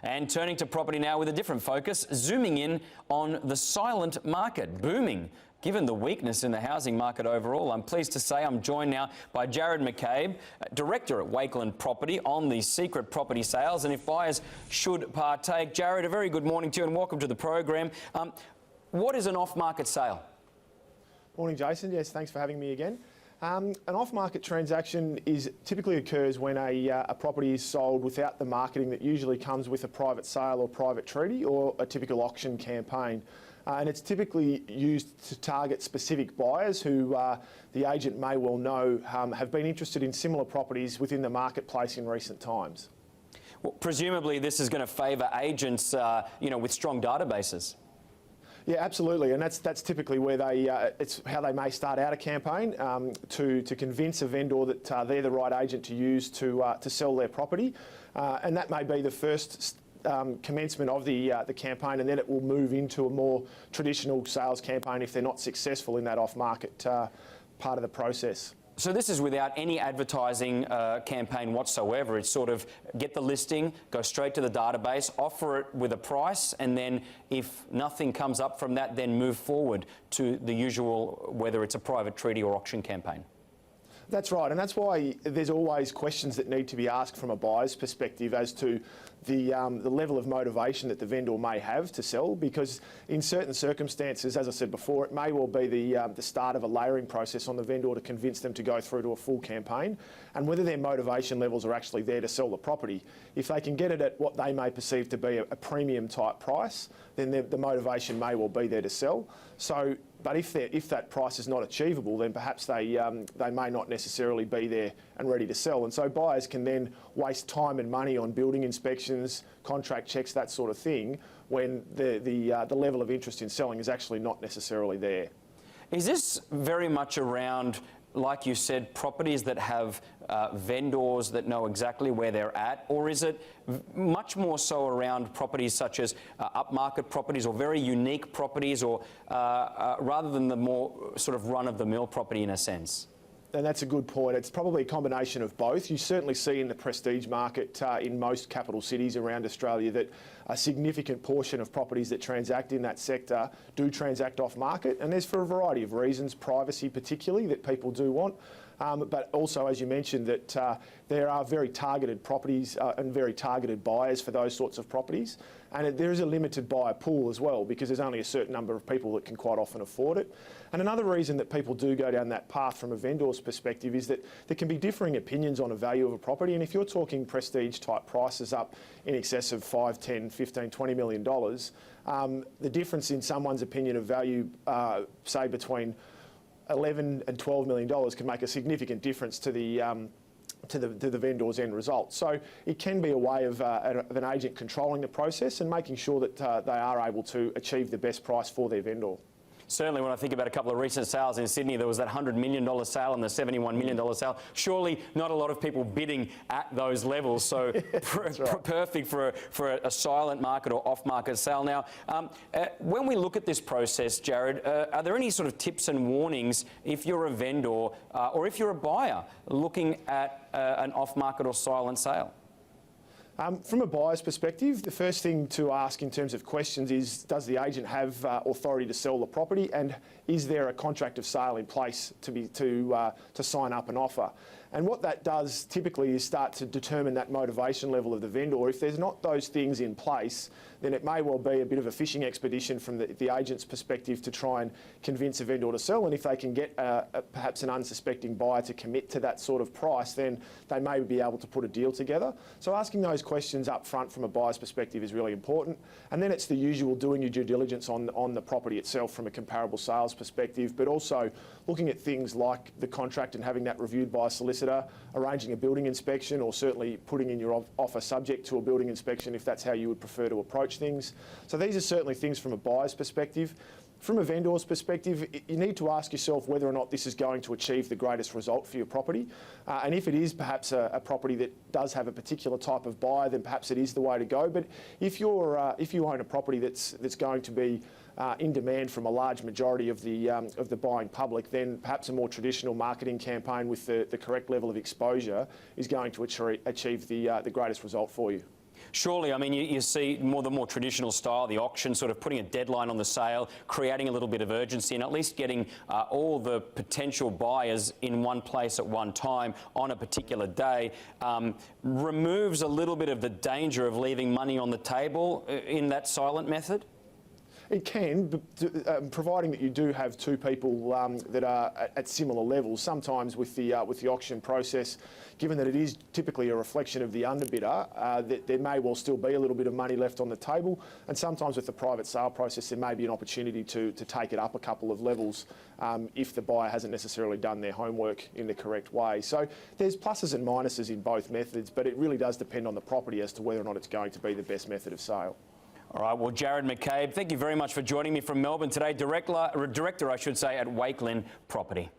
And turning to property now with a different focus, zooming in on the silent market, booming. Given the weakness in the housing market overall, I'm pleased to say I'm joined now by Jarrod McCabe, Director at Wakeland Property, on the secret property sales and if buyers should partake. Jarrod, a very good morning to you and welcome to the program. What is an off-market sale? Morning, Jason. Yes, thanks for having me again. An off-market transaction typically occurs when a property is sold without the marketing that usually comes with a private sale or private treaty or a typical auction campaign. And it's typically used to target specific buyers who the agent may well know have been interested in similar properties within the marketplace in recent times. Well, presumably this is going to favour agents with strong databases. Yeah, absolutely, and that's typically where it's how they may start out a campaign to convince a vendor that they're the right agent to use to sell their property, and that may be the first commencement of the campaign, and then it will move into a more traditional sales campaign if they're not successful in that off-market part of the process. So this is without any advertising campaign whatsoever. It's sort of get the listing, go straight to the database, offer it with a price, and then if nothing comes up from that, then move forward to the usual, whether it's a private treaty or auction campaign. That's right, and that's why there's always questions that need to be asked from a buyer's perspective as to the level of motivation that the vendor may have to sell, because in certain circumstances, as I said before, it may well be the start of a layering process on the vendor to convince them to go through to a full campaign, and whether their motivation levels are actually there to sell the property. If they can get it at what they may perceive to be a premium type price, then the motivation may well be there to sell. So, but if that price is not achievable, then perhaps they may not necessarily be there and ready to sell. And so buyers can then waste time and money on building inspections, contract checks, that sort of thing, when the level of interest in selling is actually not necessarily there. Is this very much around, like you said, properties that have vendors that know exactly where they're at, or is it much more so around properties such as upmarket properties or very unique properties, or rather than the more sort of run-of-the-mill property in a sense? And that's a good point. It's probably a combination of both. You certainly see in the prestige market in most capital cities around Australia that a significant portion of properties that transact in that sector do transact off-market, and there's for a variety of reasons, privacy particularly, that people do want. But also, as you mentioned, that there are very targeted properties and very targeted buyers for those sorts of properties. And there is a limited buyer pool as well, because there's only a certain number of people that can quite often afford it. And another reason that people do go down that path from a vendor's perspective is that there can be differing opinions on a value of a property. And if you're talking prestige type prices up in excess of $5, $10, $15, $20 million, the difference in someone's opinion of value, say between $11 and $12 million, can make a significant difference to the vendor's end result. So it can be a way of an agent controlling the process and making sure that they are able to achieve the best price for their vendor. Certainly, when I think about a couple of recent sales in Sydney, there was that $100 million sale and the $71 million sale. Surely not a lot of people bidding at those levels, so perfect for a silent market or off-market sale. Now, when we look at this process, Jarrod, are there any sort of tips and warnings if you're a vendor or if you're a buyer looking at an off-market or silent sale? From a buyer's perspective, the first thing to ask in terms of questions is, does the agent have authority to sell the property, and is there a contract of sale in place to sign up an offer? And what that does typically is start to determine that motivation level of the vendor. If there's not those things in place, then it may well be a bit of a fishing expedition from the agent's perspective to try and convince a vendor to sell. And if they can get perhaps an unsuspecting buyer to commit to that sort of price, then they may be able to put a deal together. So asking those questions up front from a buyer's perspective is really important. And then it's the usual doing your due diligence on the property itself from a comparable sales perspective, but also looking at things like the contract and having that reviewed by a solicitor, arranging a building inspection, or certainly putting in your offer subject to a building inspection if that's how you would prefer to approach things. So these are certainly things from a buyer's perspective. From a vendor's perspective, you need to ask yourself whether or not this is going to achieve the greatest result for your property. And if it is perhaps a property that does have a particular type of buyer, then perhaps it is the way to go. But if you own a property that's going to be in demand from a large majority of the buying public, then perhaps a more traditional marketing campaign with the correct level of exposure is going to achieve the greatest result for you. surely, I mean, you see the more traditional style, the auction, sort of putting a deadline on the sale, creating a little bit of urgency, and at least getting all the potential buyers in one place at one time on a particular day removes a little bit of the danger of leaving money on the table in that silent method? It can, providing that you do have two people that are at similar levels. Sometimes with the auction process, given that it is typically a reflection of the underbidder, there may well still be a little bit of money left on the table. And sometimes with the private sale process, there may be an opportunity to take it up a couple of levels if the buyer hasn't necessarily done their homework in the correct way. So there's pluses and minuses in both methods, but it really does depend on the property as to whether or not it's going to be the best method of sale. All right, well, Jarrod McCabe, thank you very much for joining me from Melbourne today. Director, I should say, at Wakelin Property.